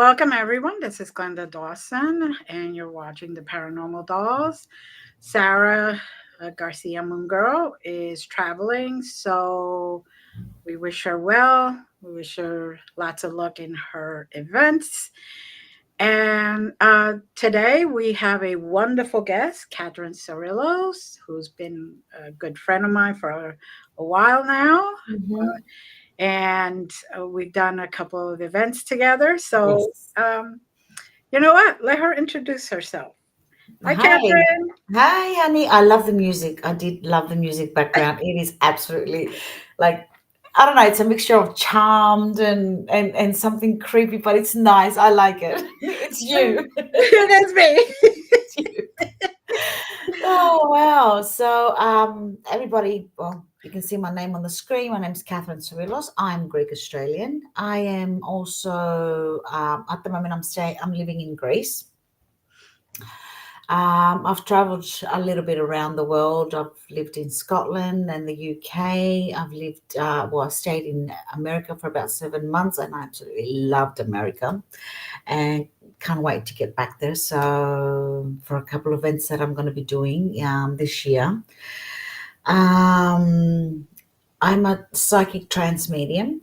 Welcome, everyone. This is Glenda Dawson, and you're watching the Paranormal Dolls. Sarah Garcia Mungaro is traveling, so we wish her well. We wish her lots of luck in her events. And today we have a wonderful guest, Kathrine Sorilos, who's been a good friend of mine for a while now. Mhm. And we've done a couple of events together. So, Yes. you know what? Let her introduce herself. Hi, Hi. Catherine. Hi, honey. I love the music. I did love the music background. It is absolutely like I don't know, it's a mixture of charmed and something creepy, but it's nice. I like it. It's you. That's me. It's you. Oh wow. So everybody, well, you can see my name on the screen. My name is Kathrine Sorilos. I'm Greek Australian. I am also at the moment I'm living in Greece. I've traveled a little bit around the world. I've lived in Scotland and the UK. I stayed in America for about 7 months and I absolutely loved America and can't wait to get back there. So, for a couple of events that I'm going to be doing this year, um, I'm a psychic trance medium,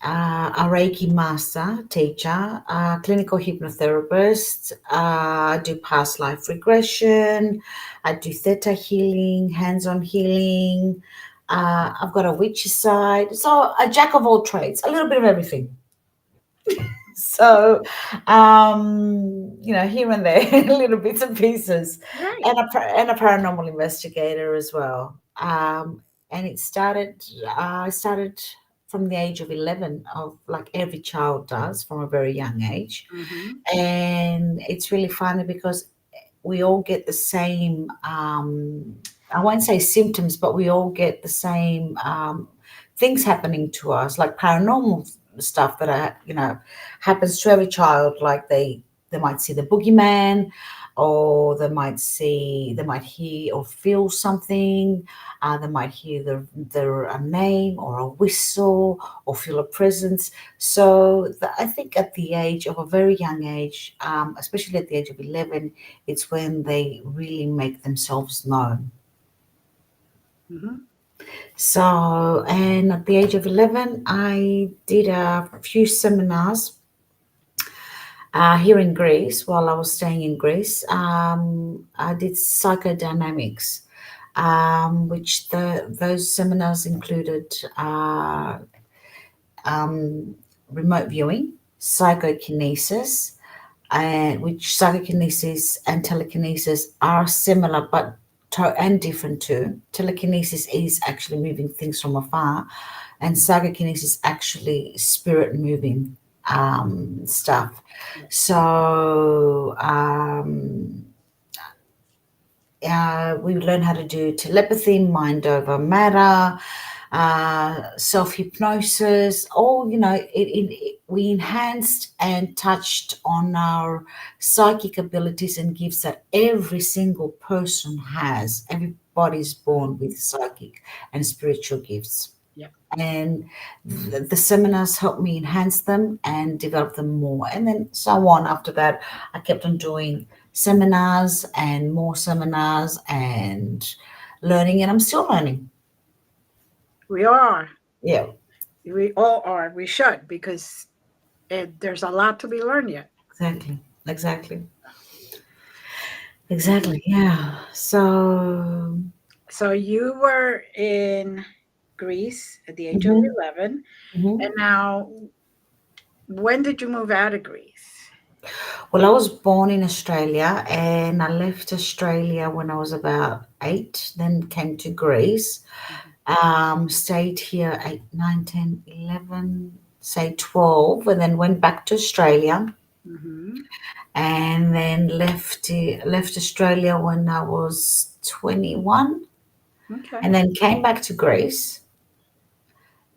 a Reiki Master Teacher, a Clinical Hypnotherapist. I do past life regression. I do theta healing, hands-on healing. I've got a witchy side. So a jack of all trades, a little bit of everything. So, here and there, little bits and pieces, Right. and a paranormal investigator as well. And I started from the age of 11, of like every child does from a very young age. Mm-hmm. And it's really funny because we all get the same, I won't say symptoms, but we all get the same things happening to us, like paranormal stuff that happens to every child. Like they might see the boogeyman, or they might hear or feel something. They might hear their a name or a whistle or feel a presence. So I think at the age of a very young age, especially at the age of 11, it's when they really make themselves known. Mm-hmm. So, and at the age of 11, I did a few seminars here in Greece while I was staying in Greece. I did psychodynamics, which those seminars included um, remote viewing, psychokinesis, and which psychokinesis and telekinesis are similar but and different too. Telekinesis is actually moving things from afar, and psychokinesis actually spirit moving stuff. So we learn how to do telepathy, mind over matter, self hypnosis. All we enhanced and touched on our psychic abilities and gifts that every single person has. Everybody's born with psychic and spiritual gifts. Yep. And the seminars helped me enhance them and develop them more. And then so on after that, I kept on doing seminars and learning, and I'm still learning. We are. Yeah, We all are. We should, because there's a lot to be learned yet. exactly. Exactly. Mhm. Exactly. Yeah. So, So you were in Greece at the age of mhm, 11. And mhm. now, when did you move out of Greece? Well, I was born in Australia and I left Australia when I was about 8, then came to Greece. Stayed here 8, 9, 10, 11, say 12, and then went back to Australia, Mm-hmm. and then left Australia when I was 21, Okay. and then came back to Greece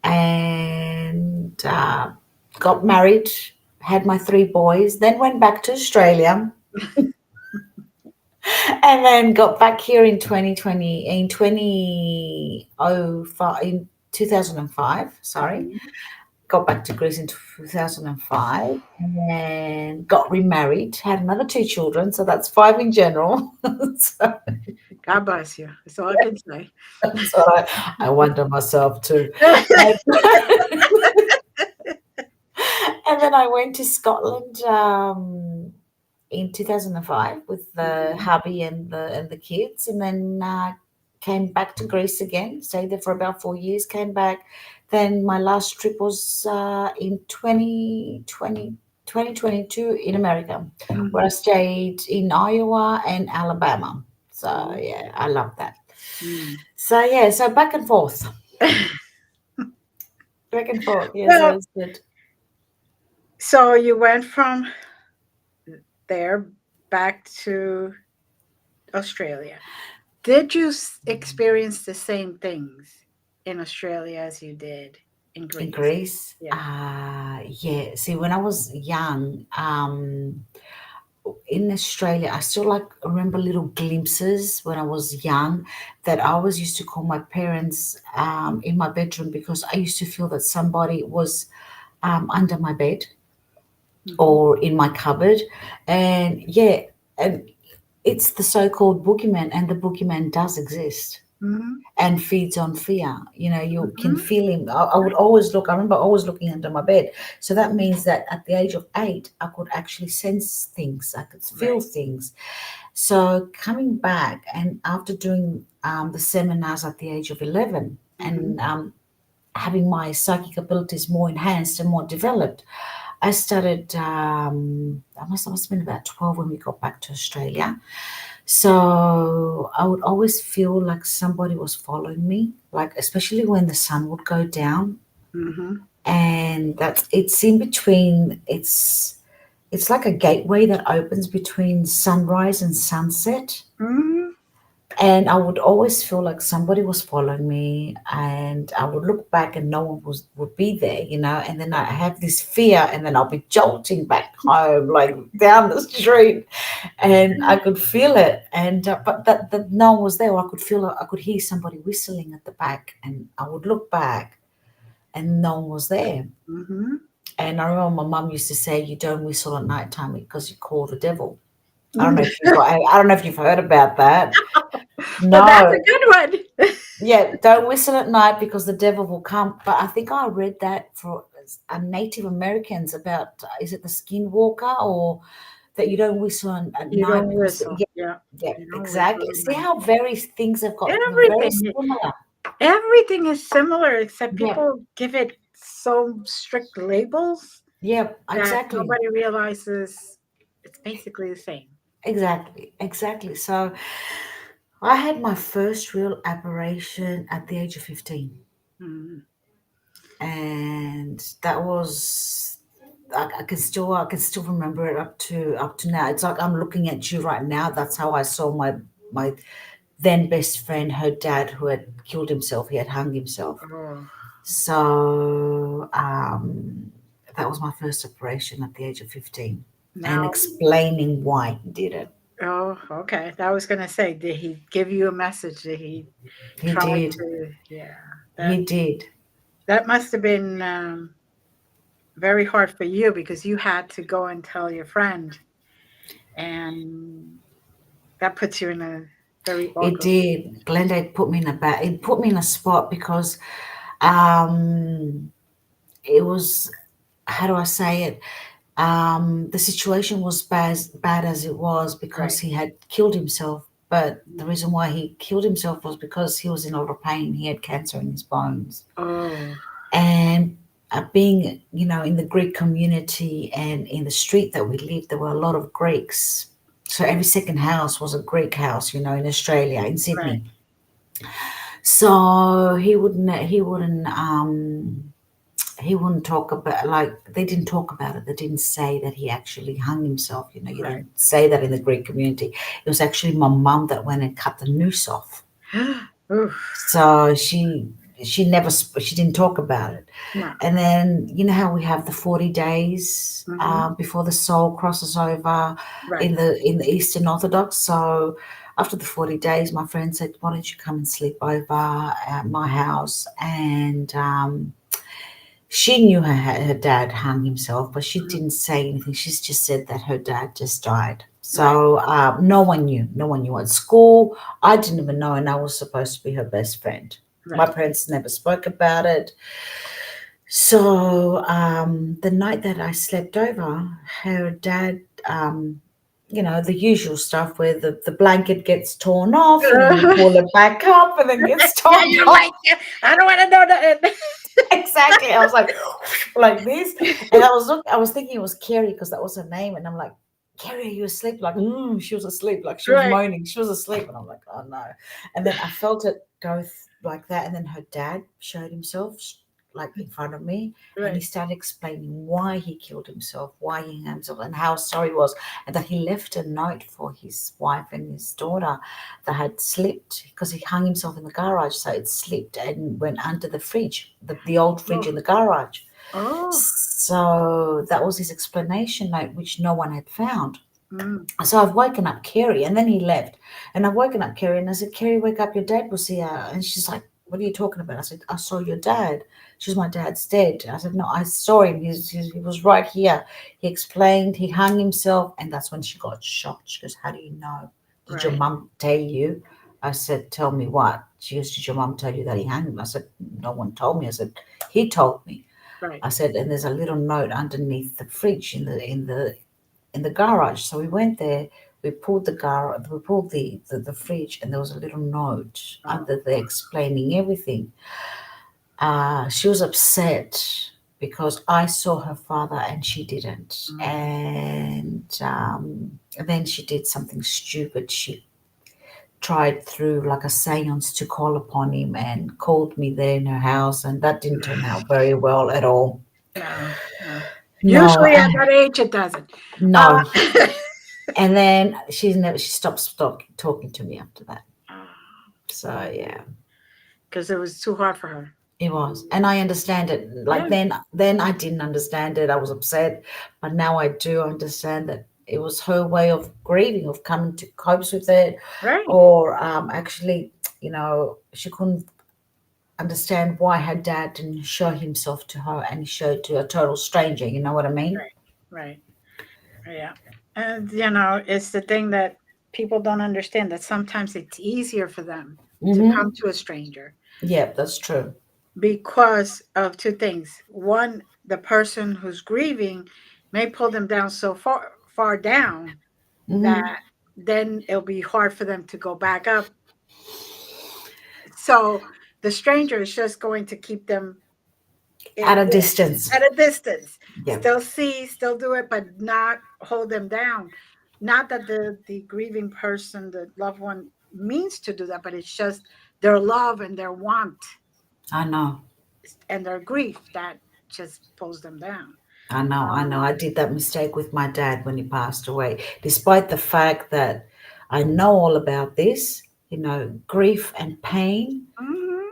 and got married, had my 3 boys, then went back to Australia, and then got back here in 2020, in 2005, in 2005, sorry. Mhm. got back to Greece in 2005, and then got remarried, had another 2 children, so that's 5 in general. So God bless you. That's all I can say. that's what I wonder myself too. And then I went to Scotland in 2005 with the Mhm. hubby and the kids, and then came back to Greece again. Stayed there for about 4 years. Came back. Then my last trip was in 2022 in America, where I Mhm. stayed in Iowa and Alabama. So Mhm. yeah, I love that. Mm. So yeah, so back and forth, back and forth. Yeah, so Well, it's good. so you went from there back to Australia. Did you experience the same things in Australia as you did in In Greece? Greece, Yeah. yeah. See, when I was young, in Australia, I still like remember little glimpses when I was young that I always used to call my parents in my bedroom because I used to feel that somebody was under my bed Mhm. or in my cupboard, and yeah, and it's the so-called boogeyman, and the boogeyman does exist Mhm. and feeds on fear. You know, you can Mhm. feel him. I would always look, I remember always looking under my bed. So that means that at the age of 8, I could actually sense things, I could feel Right. things. So coming back and after doing the seminars at the age of 11 Mhm. and having my psychic abilities more enhanced and more developed, I started, I must have been about 12 when we got back to Australia. So I would always feel like somebody was following me, like especially when the sun would go down, Mhm. and that's it's in between. It's like a gateway that opens between sunrise and sunset. Mhm. And I would always feel like somebody was following me, and I would look back and no one would be there, you know. And then I have this fear, and then I'll be jolting back home, like down the street, and I could feel it. And but that no one was there. Or I could feel, I could hear somebody whistling at the back, and I would look back, and no one was there. Mhm. And I remember my mum used to say, "You don't whistle at night time because you call the devil." I don't know if you've got. I don't know if you've heard about that. Well, that's a No, good one. yeah, don't whistle at night because the devil will come. But I think I read that for Native Americans about is it the skinwalker or that you don't whistle at You night don't because whistle. yeah, Yeah. yeah, You don't whistle exactly. at See night. how very things have got they're very Everything. similar. Everything is similar, except Yeah, people give it so strict labels yeah, that exactly, nobody realizes it's basically the same. exactly, exactly. So I had my first real apparition at the age of 15, Mhm. and that was I can still remember it up to now. It's like I'm looking at you right now. That's how I saw my then best friend, her dad, who had killed himself. He had hung himself. Oh, So that was my first operation at the age of 15, and now, explaining why he did it. oh, okay. I was gonna say, did he give you a message? Did he He try did. to? Yeah, that He did. that must have been very hard for you because you had to go and tell your friend, and that puts you in a very It awkward. did. Glenda, it put me in a spot because um, it was, how do I say it? The situation was bad as it was because Right. he had killed himself. But the reason why he killed himself was because he was in a lot of pain. He had cancer in his bones. Oh, And being, in the Greek community and in the street that we lived, there were a lot of Greeks. So every second house was a Greek house, in Australia, in right. Sydney. So he wouldn't talk about, like, they didn't talk about it. They didn't say that he actually hung himself. You Right. don't say that in the Greek community. It was actually my mum that went and cut the noose off. Oof. So she didn't talk about it. No. And then you know how we have the 40 days Hmm. before the soul crosses over Right. in the Eastern Orthodox. So after the 40 days, my friend said, "Why don't you come and sleep over at my house?" And She knew her dad hung himself, but she Mhm. didn't say anything. She's just said that her dad just died. Right, So no one knew. No one knew at school. I didn't even know, and I was supposed to be her best friend. My right. parents never spoke about it. So the night that I slept over, her dad, the usual stuff where the blanket gets torn off and then you pull it back up and then gets Yeah, torn you're off. like, "Yeah, I don't want to know that." Exactly. I was like this, and I was thinking it was Carrie because that was her name, and I'm like, Carrie, are you asleep? Like, she was asleep. Like she was Right, moaning, she was asleep, and I'm like, oh no. And then I felt it go like that, and then her dad showed himself like in front of me, and he right. started explaining why he killed himself, why he hung himself, and how sorry he was, and that he left a note for his wife and his daughter that had slipped because he hung himself in the garage, so it slipped and went under the fridge, the old fridge Oh, in the garage. oh, So that was his explanation note, which no one had found. mm, So I've woken up Kerry, and then he left. And I've woken up Kerry, and I said, Kerry, wake up, your dad was here. And she's like, what are you talking about? I said, I saw your dad. She's my dad's dead. I said, no, I saw him. He was right here. He explained, he hung himself. And that's when she got shocked. She goes, how do you know? Did your right, mum tell you? I said, tell me what? She goes, did your mum tell you that he hung him? I said, no one told me. I said, he told me. right. I said, and there's a little note underneath the fridge in the garage. So we went there. We pulled the fridge, and there was a little note Oh, under there explaining everything. She was upset because I saw her father and she didn't, mm, and then she did something stupid. She tried through like a seance to call upon him and called me there in her house, and that didn't turn out very well at all. no, no. No, Usually at that age, it doesn't. no. And then she stopped talking to me after that. So yeah, Because it was too hard for her. it was, and I understand it. Like Yeah, then I didn't understand it. I was upset, but now I do understand that it was her way of grieving, of coming to copes with it, right, or actually, she couldn't understand why her dad didn't show himself to her and he showed to a total stranger. You know what I mean? right, right. Yeah. And, it's the thing that people don't understand that sometimes it's easier for them to come Mm-hmm. to a stranger Yeah, that's true. because of two things. One, the person who's grieving may pull them down so far down that Mm-hmm. then it'll be hard for them to go back up. So the stranger is just going to keep them At a yeah, distance. at a distance. Yeah, Still see, still do it, but not hold them down. Not that the grieving person, the loved one, means to do that, but it's just their love and their want I know. and their grief that just pulls them down. I know, I know. Um, I did that mistake with my dad when he passed away. Despite the fact that I know all about this, grief and pain, mhm,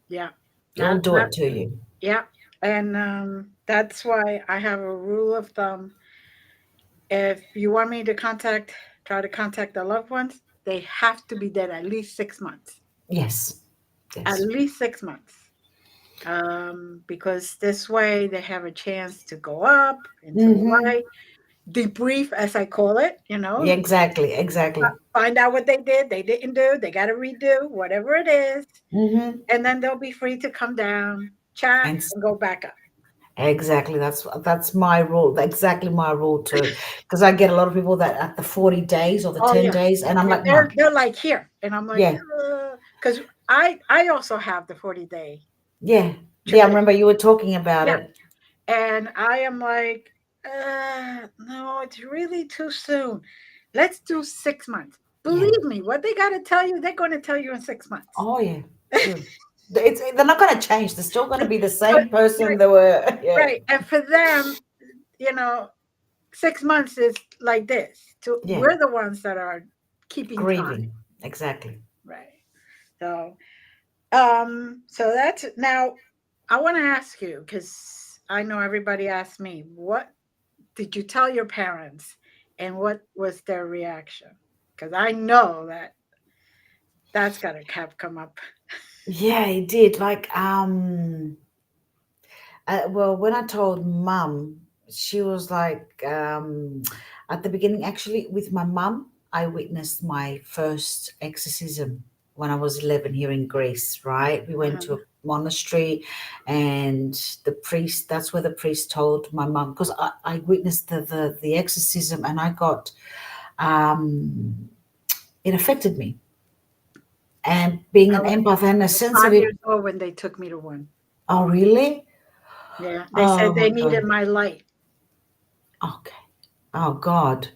yeah, it'll that do that it to you. yeah, and that's why I have a rule of thumb. If you want me to try to contact the loved ones, they have to be dead at least 6 months. Yes, At yes. least 6 months. Because this way they have a chance to go up into the Mm-hmm. light, debrief, as I call it, Yeah, exactly, exactly. find out what they did, they didn't do, they got to redo, whatever it is. Mm-hmm. And then they'll be free to come down, chat, And and go back up. exactly, that's my rule. Exactly my rule too. Because I get a lot of people that at the 40 days or the Oh, 10 yeah. days, and I'm Yeah, like, no, they're like here. And I'm like, yeah, because I also have the 40-day yeah, yeah. I tradition. remember you were talking about Yeah. it. And I am like, no, it's really too soon. Let's do 6 months. Yeah. Believe me, what they got to tell you, they're going to tell you in 6 months. Oh yeah, true. They're not going to change. They're still going to be the But same person right, they were. Yeah, right. And for them, you know, 6 months is like this. yeah. We're the ones that are keeping time. Grieving. Exactly. Right. So, so that's now I want to ask you because I know everybody asked me, what did you tell your parents and what was their reaction? Because I know that that's got to have come up. Yeah, it did. Like, Well, when I told mum, she was like, at the beginning, actually, with my mum, I witnessed my first exorcism when I was 11 here in Greece, right? We went to Uh-huh. a monastery, and the priest, that's where the priest told my mum, because I witnessed the exorcism, and I got, um, it affected me. And being I an was, empath and a I was 5 years sensitive, old when they took me to one. oh, really? Yeah, they said Oh, they my needed God. my light. Okay. Oh, God.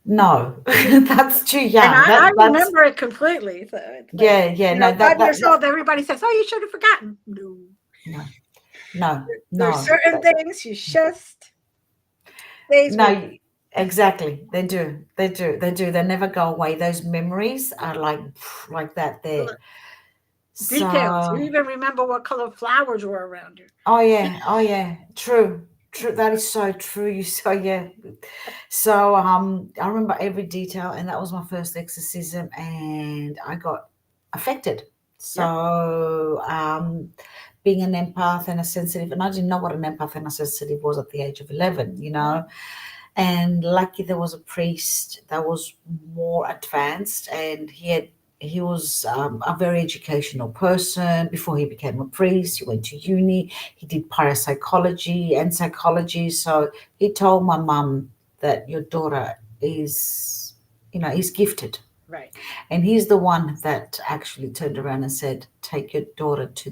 No, that's too And young. I That's remember it completely. So it's like, yeah, yeah. No, 5 years old, everybody says, "Oh, you should have forgotten." No, no, no, there's no, certain things you just stays with no. Exactly, they do, they do, they do. They never go away. Those memories are like that you. there. Details. You So, even remember what color flowers were around you. oh yeah, true, true. That is so true. You so yeah. So I remember every detail, and that was my first exorcism, and I got affected. Yep. So being an empath and a sensitive, and I didn't know what an empath and a sensitive was at the age of 11, you Yeah. know. And lucky there was a priest that was more advanced, and he was a very educational person. Before he became a priest, he went to uni. He did parapsychology and psychology. So he told my mum that your daughter is, is gifted, Right. and he's the one that actually turned around and said, "Take your daughter to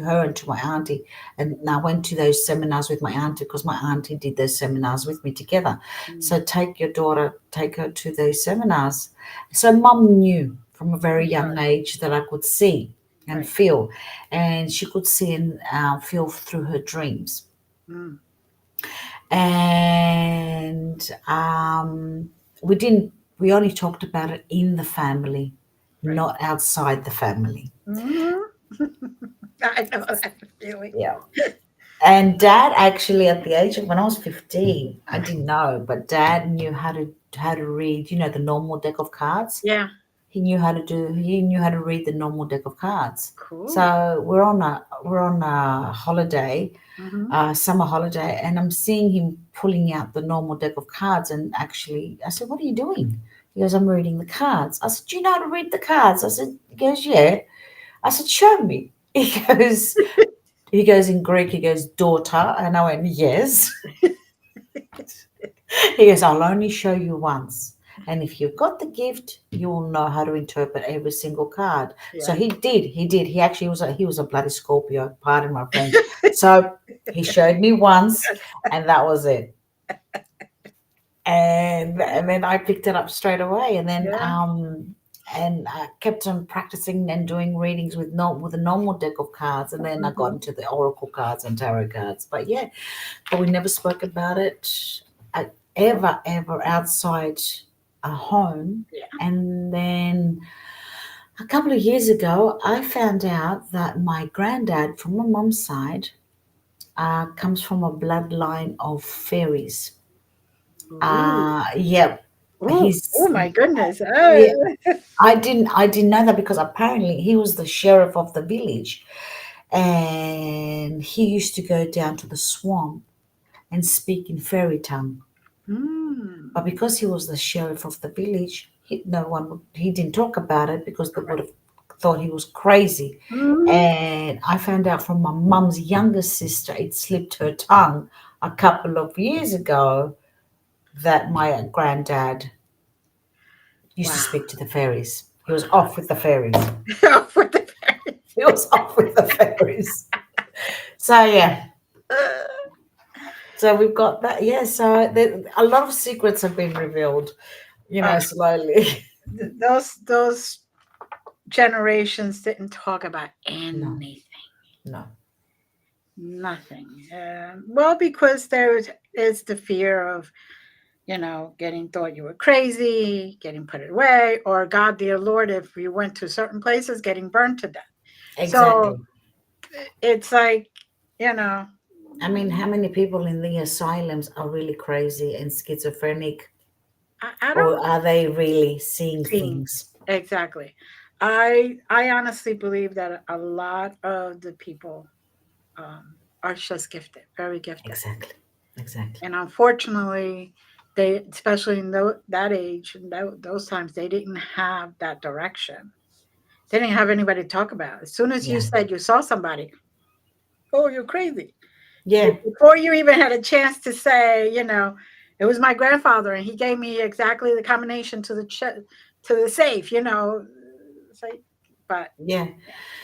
her and to my auntie." And I went to those seminars with my auntie because my auntie did those seminars with me together. Mm. So take your daughter, take her to those seminars. So mum knew from a very young Right. age that I could see and Right. feel, and she could see and feel through her dreams. Mm. And we only talked about it in the family, Right. not outside the family. Hmm. I know that feeling. Yeah. And dad actually, at the age of when I was 15, I didn't know, but dad knew how to read, the normal deck of cards. Yeah. He knew how to read the normal deck of cards. Cool. So we're on a holiday, Hmm. summer holiday, and I'm seeing him pulling out the normal deck of cards. And actually, I said, "What are you doing?" He goes, "I'm reading the cards." I said, "Do you know how to read the cards?" He goes, "Yeah." I said, "Show me." He goes in Greek, he goes, "Daughter." And I went, "Yes." He goes, "I'll only show you once. And if you've got the gift, you'll know how to interpret every single card." So Yeah. he did. He did. He was a bloody Scorpio, pardon my French. So he showed me once, and that was it. And then I picked it up straight away, and then Yeah. and I kept on practicing and doing readings with a normal deck of cards, and then I got Hmm. into the oracle cards and tarot cards. But yeah, but we never spoke about it ever outside a home. Yeah. And then a couple of years ago, I found out that my granddad from my mom's side comes from a bloodline of fairies. Ooh. Yeah, Ooh. Oh he's my goodness. yeah. I didn't know that because apparently he was the sheriff of the village, and he used to go down to the swamp and speak in fairy tongue. But Mm. because he was the sheriff of the village, he didn't talk about it because they would Correct. have thought he was crazy. Hmm. And I found out from my mum's younger sister, it slipped her tongue a couple of years ago that my granddad used to Wow. speak to the fairies. He was off with the fairies. For the parents. He was off with the fairies. So yeah. So we've got that. Yeah. So a lot of secrets have been revealed, Uh, slowly. those generations didn't talk about No, anything, no. nothing. Well, because there is the fear of, getting thought you were crazy, getting put away, or God, dear Lord, if you went to certain places, getting burned to death. So Exactly. it's like, you know, I mean, how many people in the asylums are really crazy and schizophrenic, I or don't are they really seeing think things? exactly. I honestly believe that a lot of the people um, are just gifted, very gifted. Exactly. Exactly. And unfortunately, they, especially in that age and those times, they didn't have that direction. They didn't have anybody to talk about. As soon as you Yeah. said you saw somebody, oh, you're crazy. Yeah. Before you even had a chance to say, it was my grandfather, and he gave me exactly the combination to the safe. Say, but Yeah.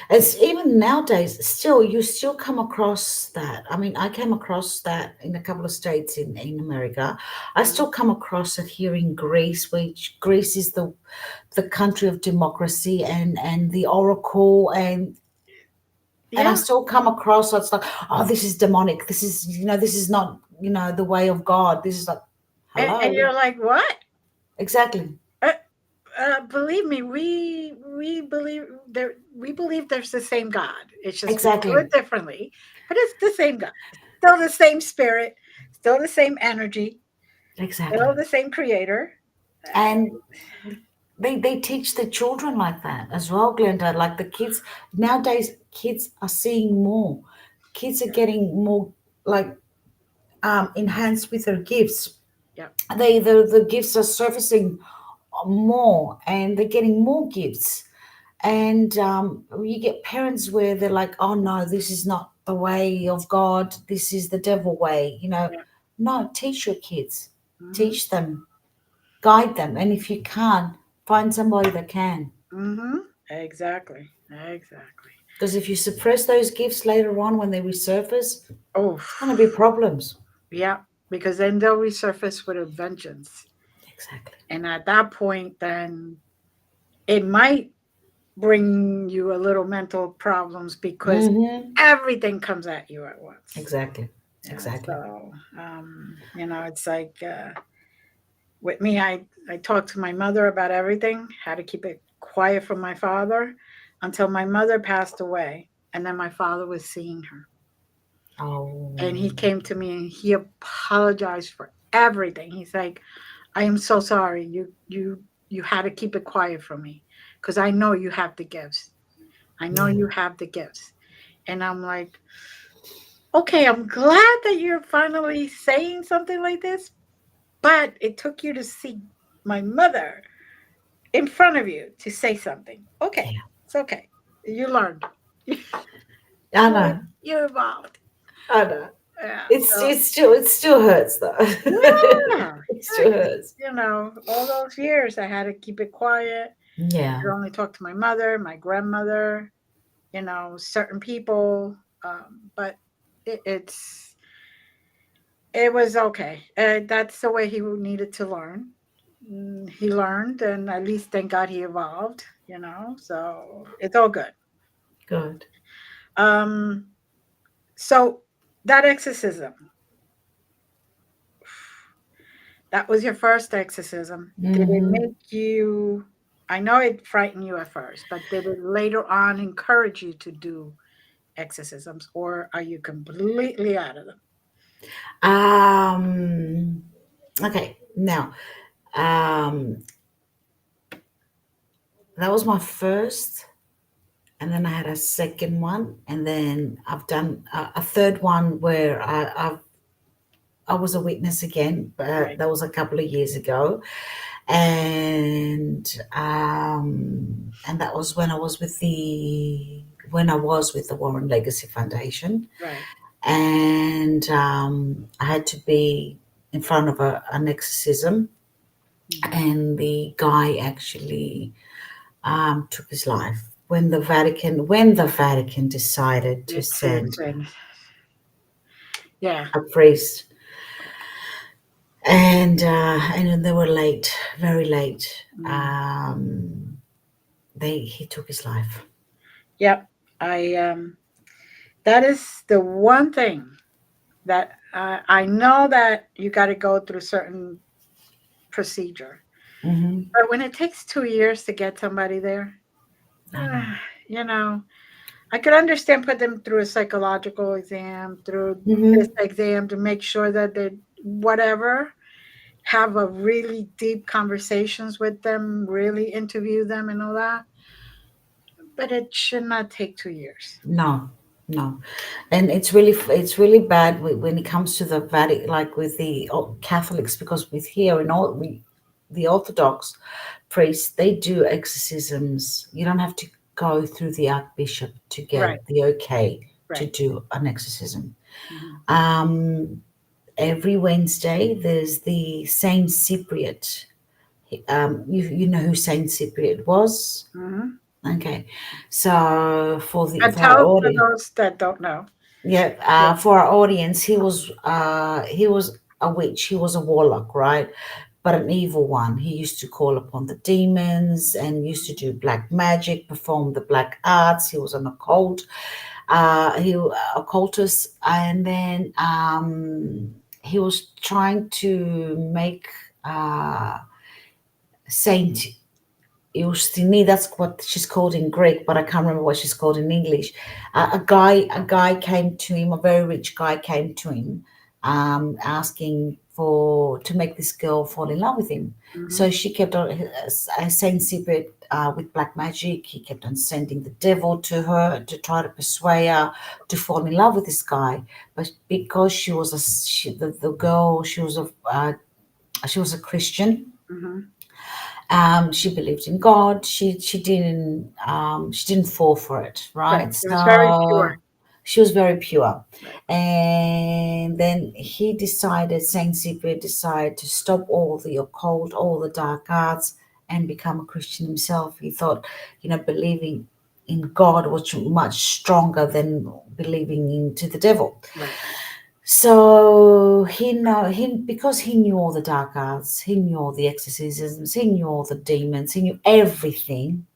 It's even nowadays, still, you still come across that. I mean, I came across that in a couple of states in America. I mm, still come across it here in Greece, which Greece is the country of democracy and the oracle and I yeah, still come across it's like, oh, this is demonic. This is, this is not, the way of God. This is like, and hello. you're like, what? Exactly. Uh, believe me, we believe there. We believe there's the same God. It's just we do Exactly. it differently, but it's the same God. Still the same spirit. Still the same energy. Still Exactly. the same creator. And they teach the children like that as well, Glenda. Like the kids nowadays, kids are seeing more. Kids are getting more like enhanced with their gifts. Yeah. The gifts are surfacing more, and they're getting more gifts. And you get parents where they're like, oh no, this is not the way of God. This is the devil way. Yeah. No, teach your kids, Mm-hmm. teach them, guide them, and if you can't, find somebody that can. Mm-hmm. Exactly. Exactly. Because if you suppress those gifts later on when they resurface, Oh, it's going to be problems. yeah. Because then they'll resurface with a vengeance. Exactly. And at that point, then it might bring you a little mental problems because Mm-hmm. everything comes at you at once. Exactly. Yeah. Exactly. So, it's like with me, I talked to my mother about everything, how to keep it quiet from my father until my mother passed away. And then my father was seeing her. And he Oh, came to me and he apologized for everything. He's like, I am so sorry. You had to keep it quiet from me because I know you have the gifts. I know yeah. you have the gifts. And I'm like, okay, I'm glad that you're finally saying something like this, but it took you to see my mother in front of you to say something. Okay, Yeah. it's okay. You learned. I you know. you evolved. I know. Yeah. It's So it's still it still hurts though. yeah, It still hurts. all those years I had to keep it quiet. I Yeah. could only talk to my mother, my grandmother, certain people. But it's it was okay. That's the way he needed to learn. He learned, and at least thank God he evolved. So it's all good. Good. Um, so that exorcism, that was your first exorcism. Did it Mm-hmm. make you? I know it frightened you at first, but did it later on encourage you to do exorcisms, or are you completely out of them? Um. Okay. Now, um, that was my first, and then I had a second one, and then I've done a third one where I was a witness again, but Right, that was a couple of years ago, and that was when I was with the Warren Legacy Foundation, right. and I had to be in front of an exorcism, Mhm. and the guy actually took his life when the Vatican decided to To send send, yeah. a priest, and then they were late, very late. Mm. He took his life. Yep. I that is the one thing that I know that you got to go through certain procedure, Hmm. but when it takes 2 years to get somebody there, I know. you know, I could understand put them through a psychological exam, through this Hmm. exam to make sure that they whatever have a really deep conversations with them, really interview them and all that. But it should not take 2 years. No, No, and it's really bad when it comes to the Vatican, like with the Catholics, because with here in all the Orthodox priests, they do exorcisms. You don't have to go through the Archbishop to Right. get the okay to Right. do an exorcism. Mm-hmm. Um, every Wednesday, there's the Saint Cypriot. You know who Saint Cypriot was? Mm-hmm. Okay, so And for our tell for audience. those that don't know. Yeah, Yeah. for our audience, he was a witch. He was a warlock, right? But an evil one. He used to call upon the demons and used to do black magic, perform the black arts. He was an he occultist, and then he was trying to make Saint Eustini, that's what she's called in Greek, but I can't remember what she's called in English. A guy came to him, a very rich guy came to him, asking for to make this girl fall in love with him. Mm-hmm. So she kept on saying secret with black magic. He kept on sending the devil to her to try to persuade her to fall in love with this guy. But because the girl, she was a Christian. Mm-hmm. She believed in God. She didn't fall for it, Right. right? It was very pure. So she was very pure. Right. And then Saint Cyprian decided to stop all the occult, all the dark arts, and become a Christian himself. He thought, believing in God was much stronger than believing into the devil. Right. So he because he knew all the dark arts, he knew all the exorcisms, he knew all the demons, he knew everything.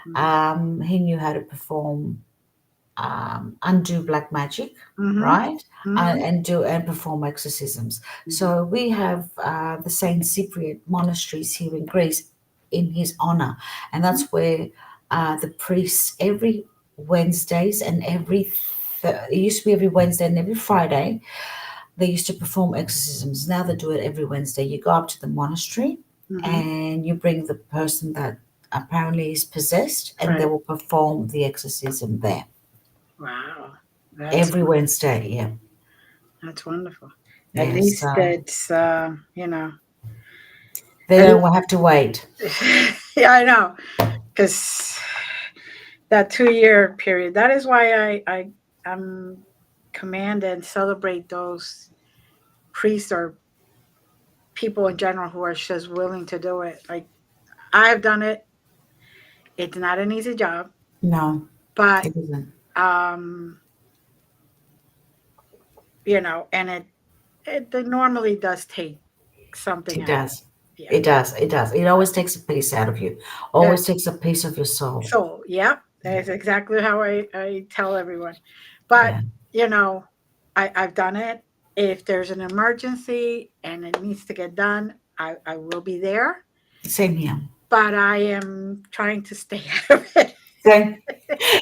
He knew how to perform undo black magic, Mm-hmm. right? Mm-hmm. And perform exorcisms. So we have the Saint Cyprian monasteries here in Greece in his honor, and that's where the priests every Wednesdays and it used to be every Wednesday and every Friday they used to perform exorcisms. Now they do it every Wednesday. You go up to the monastery Mm-hmm. and you bring the person that apparently is possessed, and they Right. will perform the exorcism there Wow. every Wednesday. Yeah, That's wonderful. At yes. least it's They at don't have to wait. yeah, I know. Because that 2 year period, that is why I'm command and celebrate those priests or people in general who are just willing to do it. Like I've done it. It's not an easy job, No, but it isn't. um, and it normally does take something It out. does. Yeah. It does. It does. It always takes a piece out of you. Yeah. Always takes a piece of your soul. So yeah, that's exactly how I tell everyone. But Yeah. I've done it. If there's an emergency and it needs to get done, I will be there. Same here. But I am trying to stay out of it. Same.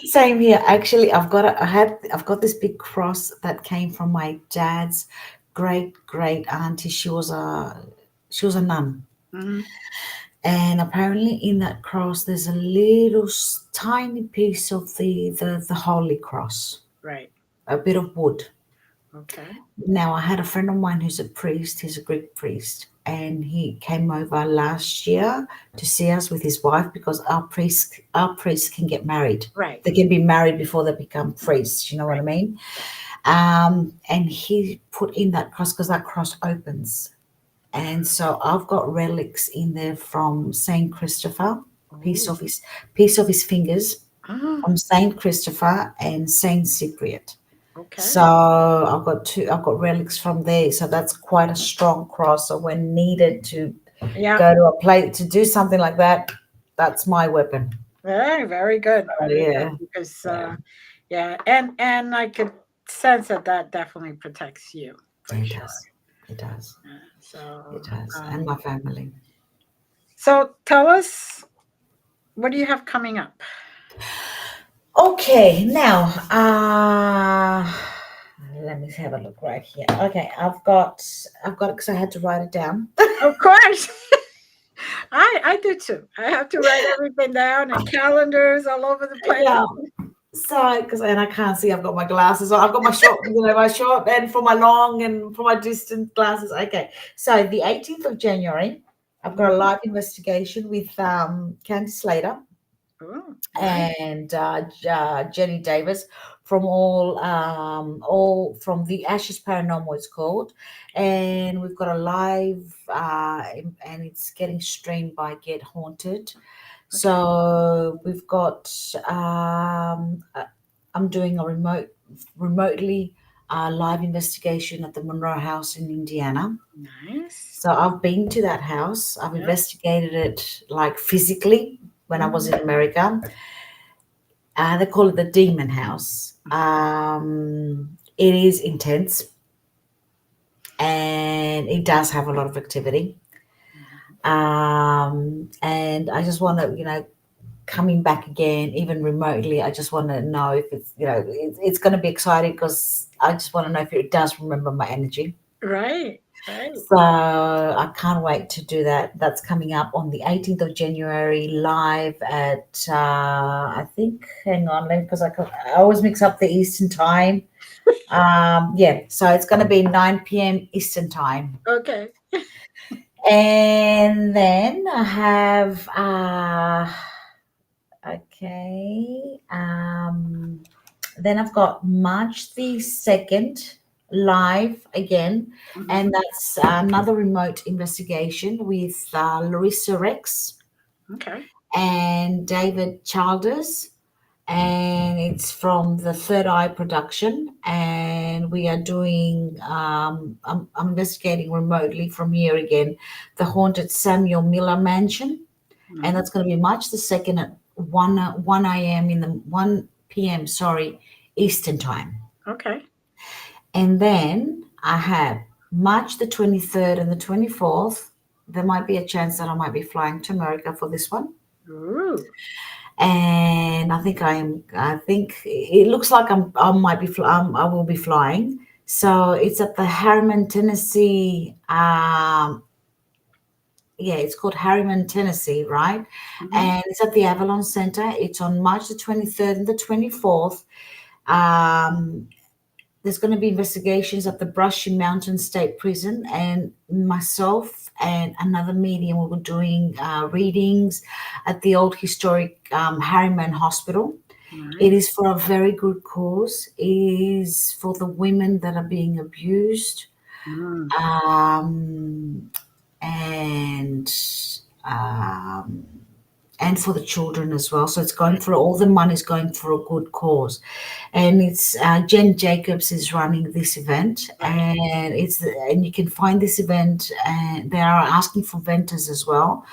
Same here. Actually, I've got this big cross that came from my dad's great great auntie. She was a nun, Hmm. and apparently in that cross there's a little tiny piece of the holy cross, Right. a bit of wood. Okay. Now, I had a friend of mine who's a priest, he's a Greek priest, and he came over last year to see us with his wife because our priests can get married. Right. They can be married before they become priests, you know what I Right. mean? And he put in that cross because that cross opens. And so I've got relics in there from Saint Christopher, piece Oh. of his piece of his fingers Ah, from Saint Christopher and Saint Cyprian. okay. So I've got relics from there. So that's quite a strong cross. So when needed to Yeah. go to a place to do something like that, that's my weapon. Very, very good. Oh, Very good. yeah, Because yeah, yeah, and I could sense that definitely protects you for it sure. does. It does. So It does. And um, my family. so tell us, what do you have coming up? Okay, now let me have a look right here. Okay, I've got because I had to write it down. Of course. I do too. I have to write everything down and calendars all over the place. Yeah. So, and I can't see, I've got my glasses on. I've got my short, my short and for my long and for my distant glasses. Okay. So the 18th of January, I've got a live investigation with Candy Slater Oh, nice. and Jenny Davis from all from the Ashes Paranormal, it's called, and we've got a live and it's getting streamed by Get Haunted. Okay. So we've got I'm doing a remotely live investigation at the Monroe House in Indiana. Nice. So I've been to that house. I've Yeah. investigated it like physically when I was Mhm. in America. They call it the Demon House. It is intense and it does have a lot of activity. And I just want to, coming back again, even remotely, I just want to know if it's, it's going to be exciting because I just want to know if it does remember my energy. Right. Right. So I can't wait to do that. That's coming up on the 18th of January live at, I think, hang on, because I always mix up the Eastern time. Yeah, so it's going to be 9 p.m. Eastern time. Okay. And then I have, okay, then I've got March the 2nd live again, and Mhm. that's another remote investigation with Larissa Rex Okay. and David Childers. And it's from the Third Eye production. And we are doing, I'm investigating remotely from here again, the haunted Samuel Miller Mansion. And Nice. that's going to be March the 2nd at 1 a.m. in the 1 p.m. Sorry, Eastern time. Okay. And then I have March the 23rd and the 24th. There might be a chance that I might be flying to America for this one. Ooh. And I think I am. I think it looks like I might be. I will be flying. So it's at the Harriman, Tennessee. Yeah, it's called Harriman, Tennessee, right? Mhm. And it's at the Avalon Center. It's on March the 23rd and the 24th. Um, there's going to be investigations at the Brushy Mountain State Prison, and myself and another medium will be doing readings at the old historic Harriman Hospital. It Nice. is for a very good cause. It is for the women that are being abused. Mm. Um, and um, and for the children as well. So it's going Right. for all the money is going for a good cause, and it's Jen Jacobs is running this event, Right. and you can find this event, and they are asking for vendors as well.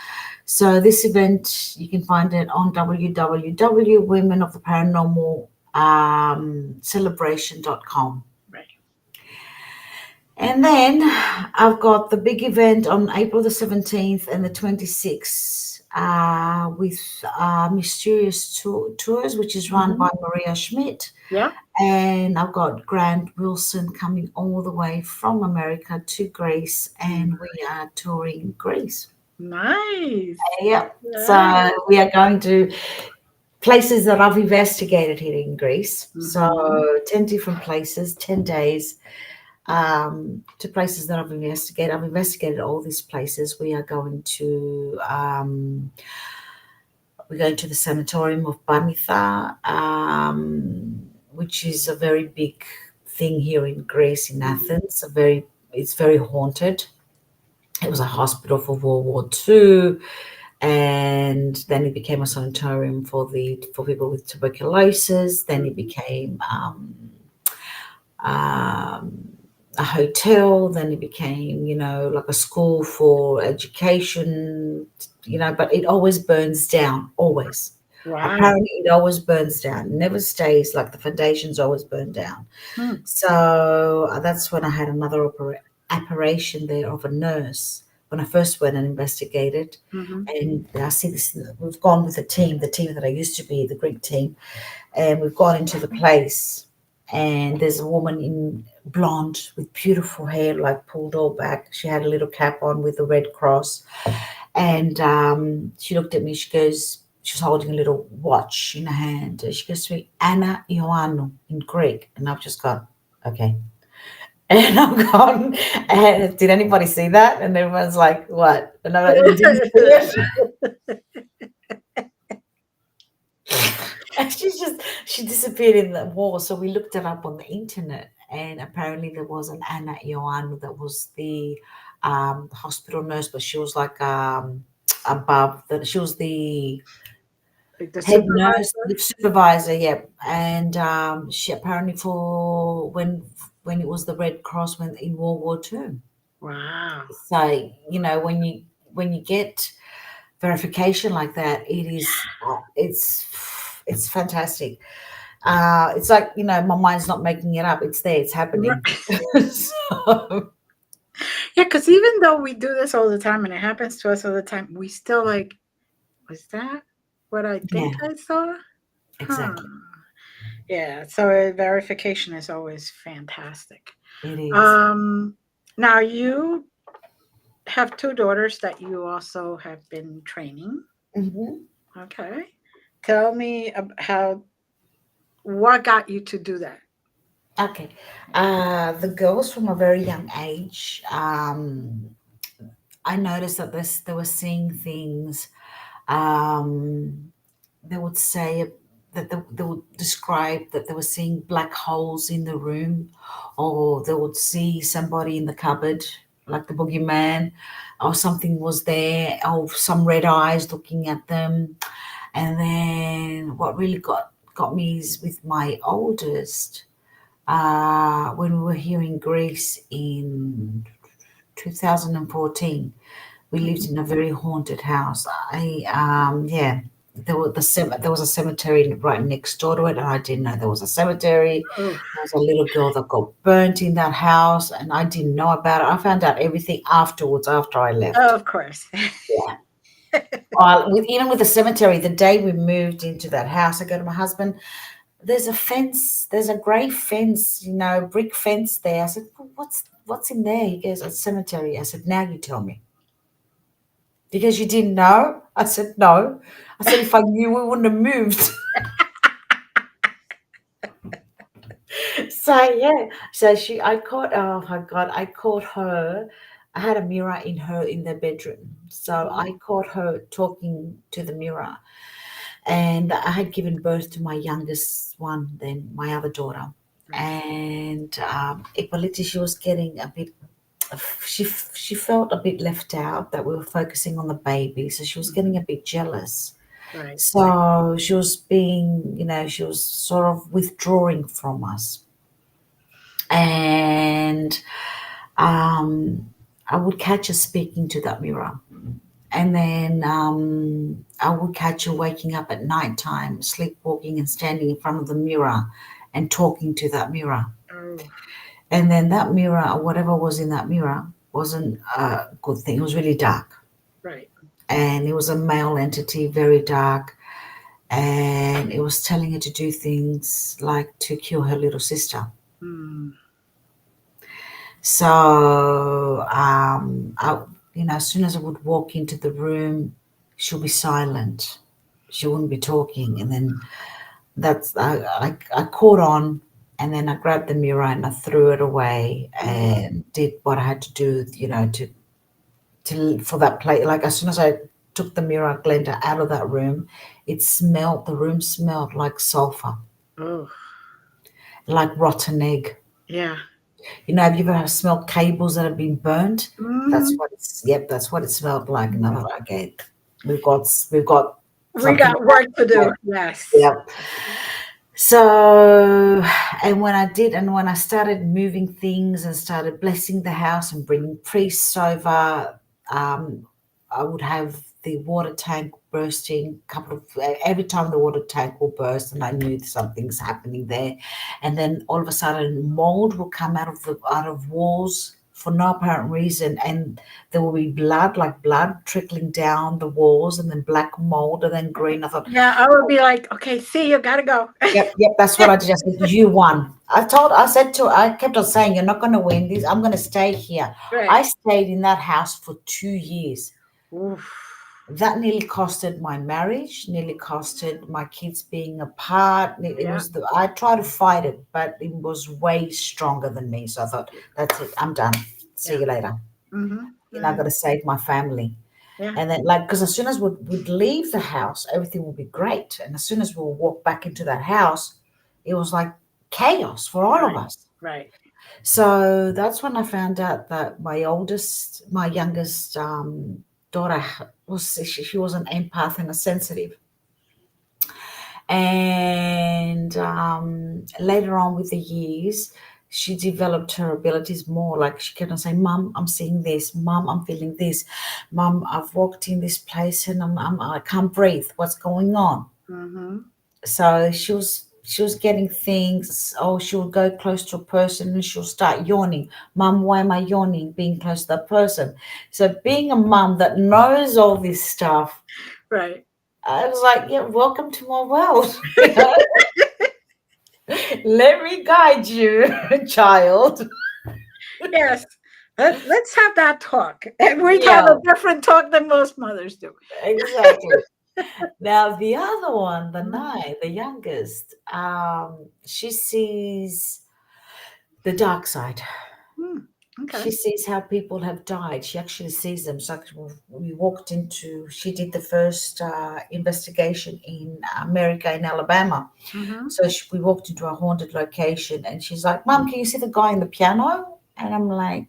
So this event you can find it on www.womenoftheparanormal celebration.com. Right. And then I've got the big event on April the 17th and the 26th with Mysterious Tours, which is run by Mhm. Maria Schmidt. Yeah. And I've got Grant Wilson coming all the way from America to Greece, and we are touring Greece. Nice. Yeah. Right. So we are going to places that I've investigated here in Greece. So Mhm. 10 different places, 10 days to places that I've investigated. I've investigated all these places. We're going to the sanatorium of Pamitha, which is a very big thing here in Greece, in Mhm. Athens. It's very haunted. It was a hospital for World War II, and then it became a sanatorium for people with tuberculosis. Then it Mhm. became um, a hotel. Then it became, like a school for education, but it always burns down, always. Wow. Apparently, it always burns down, never stays, like the foundations always burn down. Hmm. So that's when I had another apparition there of a nurse when I first went and investigated. Mhm. And I see this, we've gone with the team that I used to be, the Greek team, and we've gone into the place, and there's a woman in blonde with beautiful hair, like pulled all back. She had a little cap on with the red cross, and she looked at me. She goes, She was holding a little watch in her hand. And she goes to me, Anna Ioannou in Greek. And I've just gone, okay. And I'm gone, and did anybody see that? And everyone's like, what? And I'm like, you didn't see it? And she disappeared in the wall. So we looked it up on the internet, and apparently there was an Anna Ioannou that was the hospital nurse, but she was like above that. She was the Like the head nurse, supervisor. the supervisor, yeah. And she apparently for when it was the Red Cross when in World War II. Wow. So when you get verification like that, it's fantastic. It's like my mind's not making it up. It's there. It's happening. Right. So, Yeah, because even though we do this all the time and it happens to us all the time, we still like, was that what I think yeah, I saw? Huh. exactly. Yeah, so verification is always fantastic. It is. Um, Now you have two daughters that you also have been training. Hmm. Okay. Tell me how, what got you to do that? Okay. The girls from a very young age, I noticed that they were seeing things. Um, they would say that they would describe that they were seeing black holes in the room, or they would see somebody in the cupboard, like the boogeyman, or something was there, or some red eyes looking at them. And then what really got me is with my oldest. When we were here in Greece in 2014, we lived in a very haunted house. Yeah, there was a cemetery right next door to it, and I didn't know there was a cemetery. Oh, There was a little girl that got burnt in that house, and I didn't know about it. I found out everything afterwards after I left. of course. Yeah. Even with the cemetery, the day we moved into that house, I go to my husband, there's a fence, there's a grey fence, brick fence there. I said, well, what's in there? He goes, a cemetery. I said, now you tell me. Because you didn't know? I said, no. I said, if I knew, we wouldn't have moved. So yeah. So oh my God, I caught her. I had a mirror in the bedroom. So I caught her talking to the mirror. And I had given birth to my youngest one, then my other daughter. Right. And Ippolita, she was getting a bit, she felt a bit left out that we were focusing on the baby. So she was getting a bit jealous. Right. So she was she was sort of withdrawing from us. And I would catch her speaking to that mirror. And then I would catch her waking up at night time, sleepwalking and standing in front of the mirror and talking to that mirror. Oh, And then that mirror, or whatever was in that mirror, wasn't a good thing. It was really dark. right. And it was a male entity, very dark. And it was telling her to do things like to kill her little sister. Hmm. So, as soon as I would walk into the room, she'll be silent. She wouldn't be talking. And then I caught on, and then I grabbed the mirror and I threw it away and did what I had to do, to for that play. Like as soon as I took the mirror, Glenda, out of that room, the room smelled like sulfur, Oh, like rotten egg. yeah. Have you ever smelled cables that have been burnt? Mm, That's what it smelled like. And I thought, okay, we've got we something. got work to do. Yes. Yeah. So, and when I started moving things and started blessing the house and bringing priests over, I would have the water tank bursting every time the water tank will burst, and I knew something's happening there. And then all of a sudden, mold will come out of walls for no apparent reason, and there will be like blood trickling down the walls, and then black mold, and then green. I thought, Yeah, I would be like, okay, see you, gotta go. yep, that's what I did. I said, you won. I kept on saying, you're not going to win this. I'm going to stay here. Right. I stayed in that house for 2 years. Oof. that nearly costed my marriage, nearly costed my kids being apart. It Yeah. was I tried to fight it, but it was way stronger than me. So I thought, that's it, I'm done. See Yeah. you later. I got Mm-hmm. to save my family. Yeah. And then, like, because as soon as we'd leave the house, everything would be great. And as soon as we would walk back into that house, it was like chaos for all of Right. us. Right. So that's when I found out that my youngest daughter she was an empath and a sensitive. And later on with the years, she developed her abilities more. Like she kept on saying, "Mom, I'm seeing this. Mom, I'm feeling this. Mom, I've walked in this place and I can't breathe. What's going on?" Mm-hmm. So she was getting things. Oh, she'll go close to a person and she'll start yawning. Mom, why am I yawning? Being close to that person. So being a mom that knows all this stuff, Right. I was like, yeah, welcome to my world. Let me guide you, child. Yes. Let's have that talk. And we have Yeah, a different talk than most mothers do. exactly. Now the other one, the Mhm. nine, the youngest, she sees the dark side. Hmm. Okay. She sees how people have died. She actually sees them. So we walked into. She did the first investigation in America, in Alabama. Mm-hmm. So we walked into a haunted location, and she's like, "Mom, can you see the guy in the piano?" And I'm like,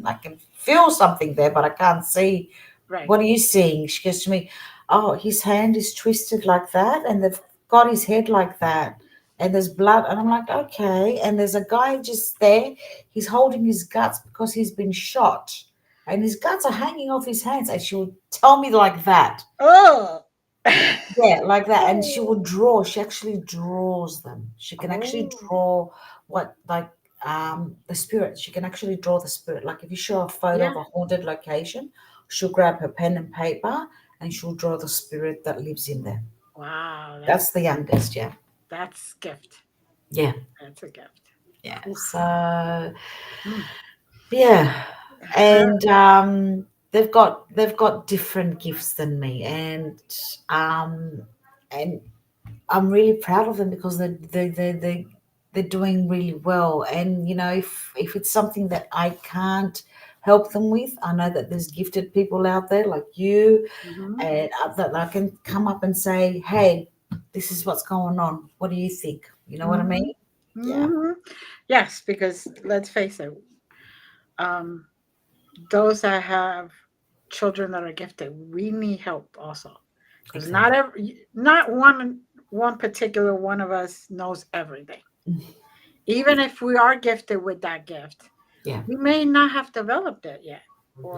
"I can feel something there, but I can't see. Right. What are you seeing?" She goes to me, "Oh, his hand is twisted like that, and they've got his head like that, and there's blood." And I'm like, "Okay." And there's a guy just there. He's holding his guts because he's been shot, and his guts are hanging off his hands. And she would tell me like that. Oh. Yeah, like that. And she would draw. She actually draws them. She can actually Oh. draw what like the spirit. She can actually draw the spirit. Like if you show a photo Yeah. of a haunted location, she'll grab her pen and paper and she'll draw the spirit that lives in there. Wow. That's the youngest, yeah. That's gift. Yeah. That's a gift. Yeah. Oof. So Mm. yeah. And they've got different gifts than me. And I'm really proud of them because they're doing really well. And if it's something that I can't help them with, I know that there's gifted people out there like you, Mm-hmm. and that I can come up and say, "Hey, this is what's going on. What do you think?" You know what I Mm-hmm. mean? Yeah, Mm-hmm. Yes, because let's face it, um, those that have children that are gifted, we need help also, because exactly. not one particular one of us knows everything. Even if we are gifted with that gift, Yeah, we may not have developed it yet,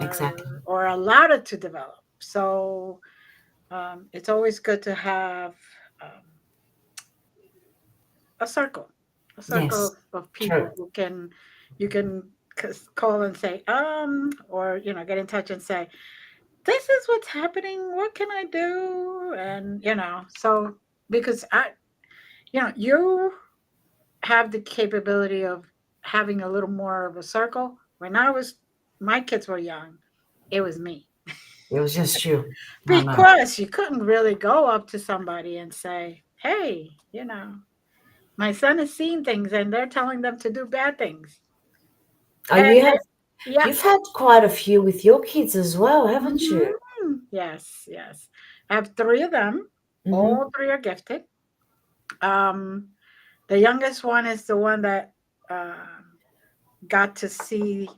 exactly. or allowed it to develop. So it's always good to have um, a circle, a circle Yes, of people true. who can you can call and say, or get in touch and say, this is what's happening. What can I do? And so because you have the capability of having a little more of a circle. When my kids were young, it was me It was just you. I know. because you couldn't really go up to somebody and say, hey, my son is seeing things and they're telling them to do bad things. Oh, And yeah. you've had quite a few with your kids as well, haven't you? Yes, yes. I have three of them. Mm-hmm. All three are gifted. Um, the youngest one is the one that got to see,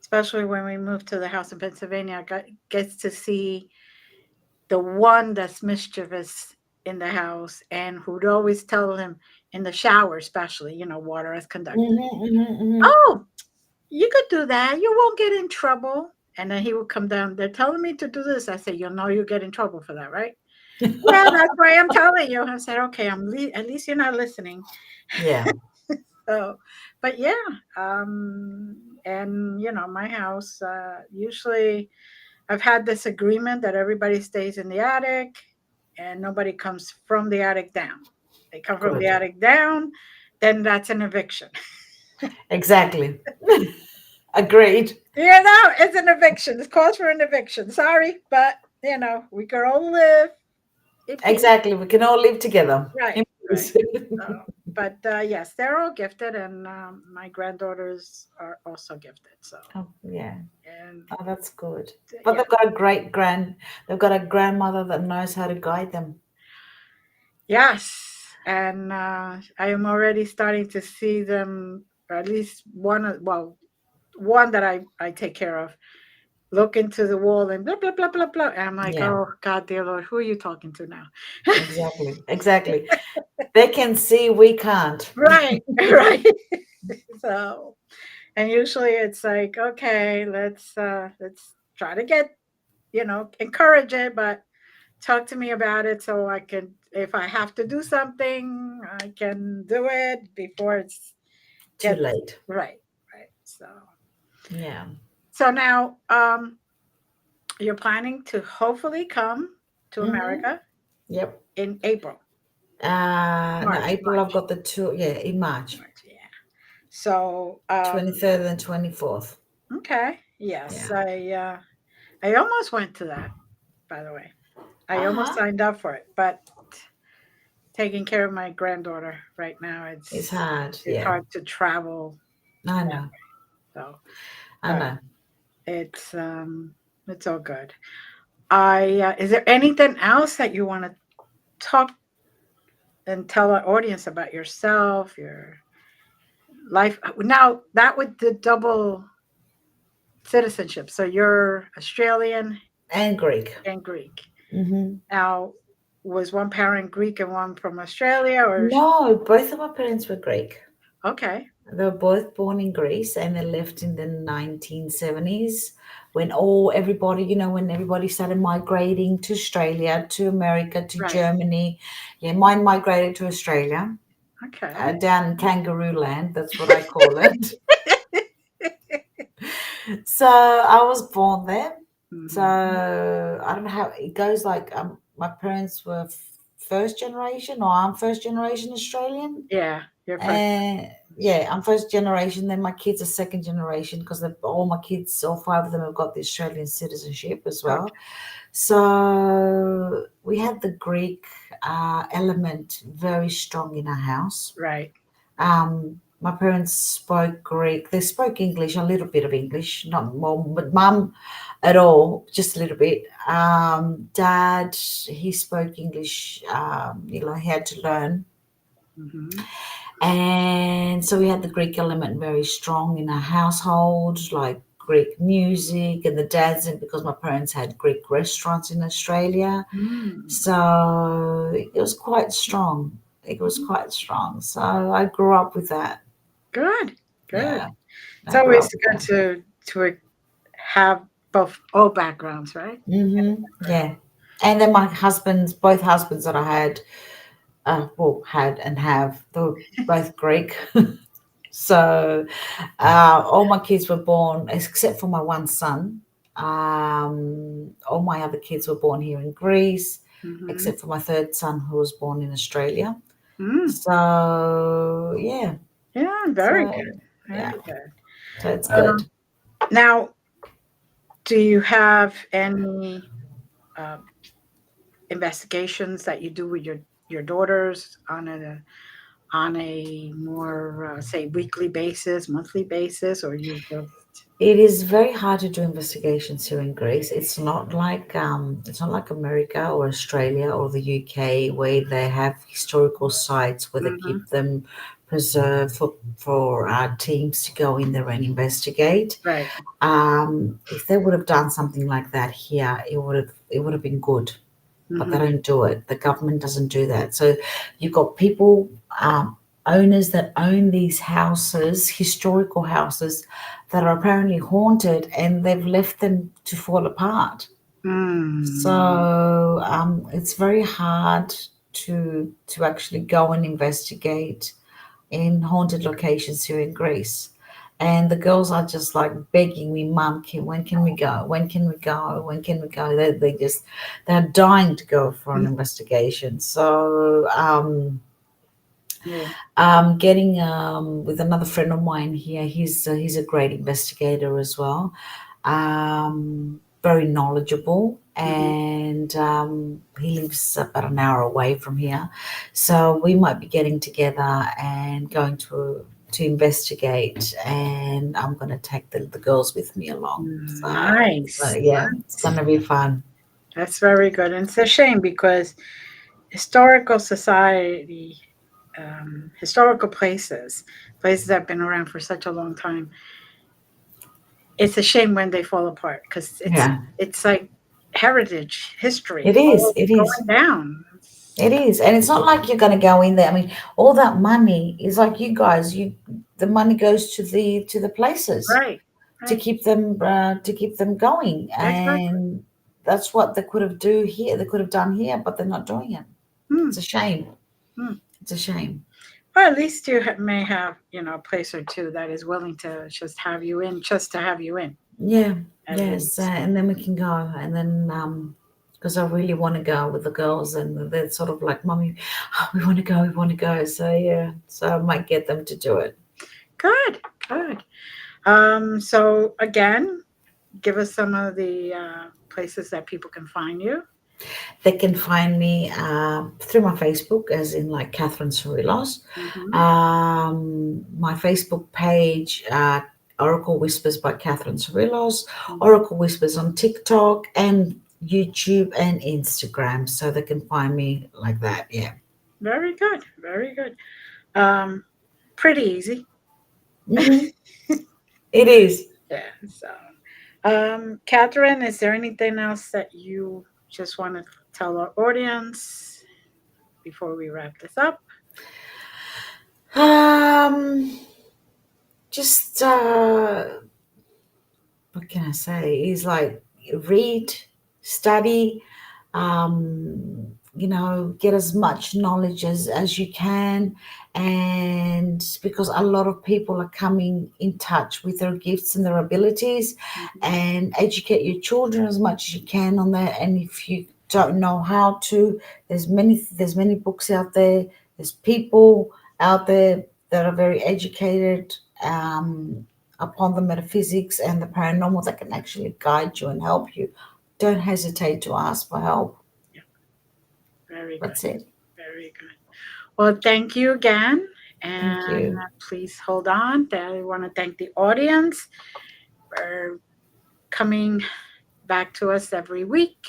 especially when we moved to the house in Pennsylvania, gets to see the one that's mischievous in the house and who'd always tell him in the shower, especially, water as conductor. Mm-hmm, mm-hmm, mm-hmm. Oh, you could do that. You won't get in trouble. And then he would come down. They're telling me to do this. I said, you'll get in trouble for that, right? Yeah, that's why I'm telling you. I said, okay, at least you're not listening. Yeah. So, but yeah, and my house, usually I've had this agreement that everybody stays in the attic and nobody comes from the attic down. They come from the Good. attic down, then that's an eviction. Exactly. Agreed. It's an eviction. It's calls for an eviction. Sorry, but we could all live in peace. Exactly. We can all live together. Right, In right. peace. But yes, they're all gifted, and my granddaughters are also gifted. So, Oh, yeah. and Oh, that's good. But yeah, they've got a grandmother that knows how to guide them. yes, and I am already starting to see them, or at least one that I take care of, look into the wall and blah blah blah blah blah. And I'm like, Yeah, oh God, dear Lord, who are you talking to now? exactly. Exactly. They can see, we can't. Right, right. So, and usually it's like, okay, let's try to get, encourage it, but talk to me about it so I can, if I have to do something, I can do it before it's Too gets late. right, right. So, Yeah. now, you're planning to hopefully come to Mm-hmm. America Yep. in April, No, March, April I've got the tour. Yeah, in March. March. Yeah. So, 23rd and 24th. okay. Yes, Yeah. I almost went to that, by the way. I almost Uh-huh. signed up for it, but taking care of my granddaughter right now, It's it's hard. it's Yeah. hard to travel I that know. way. So, I but know. it's all good. I Is there anything else that you want to talk and tell our audience about yourself, your life? Now that with the double citizenship, so you're Australian And Greek. and Greek. Mm-hmm. Now, was one parent Greek and one from Australia, or No, both of my parents were Greek. okay, They were both born in Greece and they left in the 1970s when everybody, when everybody started migrating to Australia, to America, to right, Germany. Yeah, mine migrated to Australia, okay, down in Kangaroo Land. That's what I call it. So I was born there. So hmm, I don't know how it goes. Like my parents were first generation, or I'm first generation Australian. yeah, your first, And yeah, I'm first generation. Then my kids are second generation because all my kids, all five of them, have got the Australian citizenship as okay, well. So we had the Greek element very strong in our house. right, My parents spoke Greek. They spoke English, a little bit of English, not more, but mum at all, just a little bit. Dad, he spoke English. He had to learn. hmm, And so we had the Greek element very strong in our household, like Greek music, and the dads, and because my parents had Greek restaurants in Australia. mm, So it was quite strong. It was quite strong. So I grew up with that. good, good. Yeah, It's I grew always up with good that. to have both all backgrounds, right? Yeah. And then both husbands that I had, had and have, they were both Greek. So all my kids were born, except for my one son. All my other kids were born here in Greece, Mm-hmm. except for my third son who was born in Australia. Mm, So yeah, yeah, very so good, yeah, very good. so it's good. Now, do you have any uh, investigations that you do with your daughters on a more say weekly basis, monthly basis, or you just It is very hard to do investigations here in Greece. It's not like America or Australia or the UK where they have historical sites where they hmm, keep them preserved for our teams to go in there and investigate. right? If they would have done something like that here, it would have been good, but they Hmm, don't do it. The government doesn't do that. So you've got people, owners that own these houses, historical houses, that are apparently haunted, and they've left them to fall apart. mm, So it's very hard to actually go and investigate in haunted locations here in Greece. And the girls are just like begging me, Mum, when can we go? When can we go? When can we go? They're dying to go for an mm, investigation. So yeah. getting with another friend of mine here. He's a great investigator as well. Very knowledgeable. and he lives about an hour away from here. So we might be getting together and going to investigate, and I'm going to take the girls with me along. So Nice. yeah, it's going to be fun. That's very good. And it's a shame because historical society, historical places, places that have been around for such a long time, it's a shame when they fall apart because Yeah, it's like heritage, history, it is. all It is. going down. It is, and it's not like you're going to go in there. I mean, all that money is like you guys. The money goes to the places Right, right, to keep them going, exactly. and that's what they could have do here. They could have done here, but they're not doing it. Hmm, It's a shame. hmm. It's a shame. Well, at least you may have, a place or two that is willing to just have you in, just to have you in, Yeah, at yes, least. and then we can go, and then because I really want to go with the girls, and they're sort of like, "Mommy, we want to go, we want to go." So yeah, so I might get them to do it. Good, good. So again, give us some of the places that people can find you. They can find me through my Facebook, as in like Kathrine Sorilos. Hmm. My Facebook page, Oracle Whispers by Kathrine Sorilos, Oracle Whispers on TikTok and YouTube and Instagram. So they can find me like that. Yeah. Very good, very good. Um, Pretty easy. Hmm. It is. Yeah. So, Catherine, is there anything else that you just want to tell our audience before we wrap this up? Um, just what can I say? Is like read, study, get as much knowledge as you can. And because a lot of people are coming in touch with their gifts and their abilities, Mhm. and educate your children as much as you can on that. And if you don't know how to, there's many books out there, there's people out there that are very educated upon the metaphysics and the paranormal that can actually guide you and help you. Don't hesitate to ask for help. Yeah, very good, That's it. very good. Well, thank you again, Thank and you. please hold on. I want to thank the audience for coming back to us every week.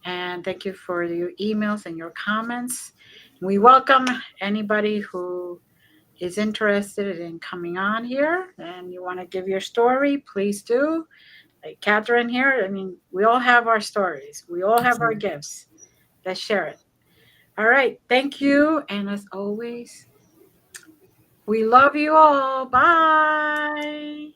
And thank you for your emails and your comments. We welcome anybody who is interested in coming on here and you want to give your story, please do. Like Catherine here, I mean, we all have our stories, we all have our gifts. Let's share it. All right. Thank you. And as always, we love you all. Bye.